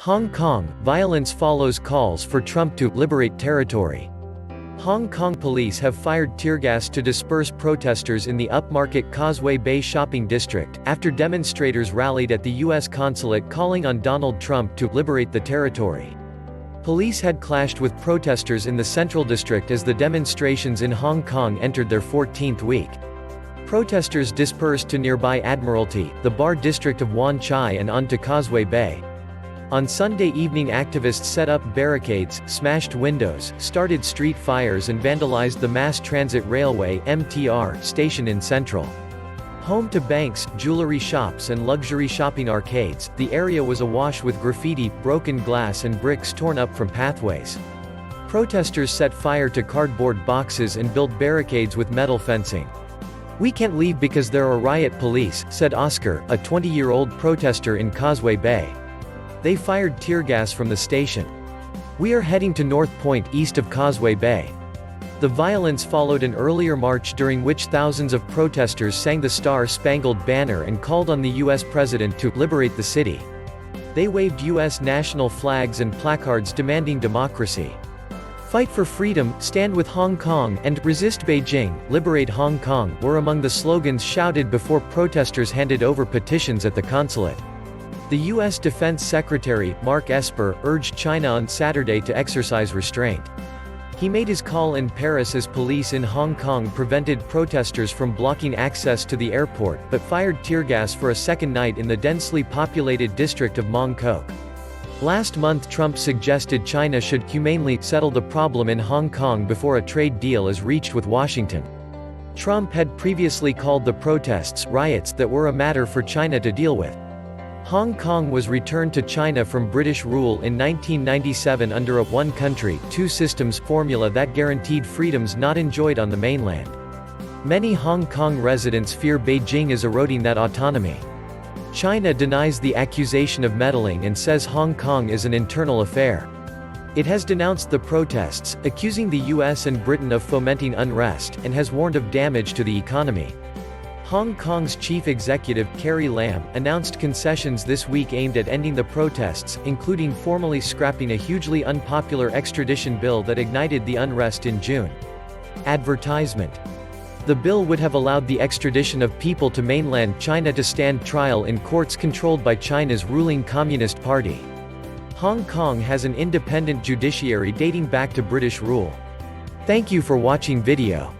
Hong Kong, violence follows calls for Trump to liberate territory. Hong Kong police have fired tear gas to disperse protesters in the upmarket Causeway Bay shopping district, after demonstrators rallied at the U.S. consulate calling on Donald Trump to liberate the territory. Police had clashed with protesters in the Central District as the demonstrations in Hong Kong entered their 14th week. Protesters dispersed to nearby Admiralty, the Bar district of Wan Chai, and onto Causeway Bay. On Sunday evening, activists set up barricades, smashed windows, started street fires and vandalized the Mass Transit Railway (MTR) station in Central. Home to banks, jewelry shops and luxury shopping arcades, the area was awash with graffiti, broken glass and bricks torn up from pathways. Protesters set fire to cardboard boxes and built barricades with metal fencing. "We can't leave because there are riot police," said Oscar, a 20-year-old protester in Causeway Bay. "They fired tear gas from the station. We are heading to North Point east of Causeway Bay." The violence followed an earlier march during which thousands of protesters sang the Star-Spangled Banner and called on the U.S. president to liberate the city. They waved U.S. national flags and placards demanding democracy. "Fight for freedom, stand with Hong Kong, and resist Beijing, liberate Hong Kong" were among the slogans shouted before protesters handed over petitions at the consulate. The U.S. Defense Secretary, Mark Esper, urged China on Saturday to exercise restraint. He made his call in Paris as police in Hong Kong prevented protesters from blocking access to the airport, but fired tear gas for a second night in the densely populated district of Mong Kok. Last month, Trump suggested China should humanely settle the problem in Hong Kong before a trade deal is reached with Washington. Trump had previously called the protests riots that were a matter for China to deal with. Hong Kong was returned to China from British rule in 1997 under a one country, two systems formula that guaranteed freedoms not enjoyed on the mainland. Many Hong Kong residents fear Beijing is eroding that autonomy. China denies the accusation of meddling and says Hong Kong is an internal affair. It has denounced the protests, accusing the US and Britain of fomenting unrest, and has warned of damage to the economy. Hong Kong's chief executive, Carrie Lam, announced concessions this week aimed at ending the protests, including formally scrapping a hugely unpopular extradition bill that ignited the unrest in June. Advertisement. The bill would have allowed the extradition of people to mainland China to stand trial in courts controlled by China's ruling Communist Party. Hong Kong has an independent judiciary dating back to British rule. Thank you for watching video.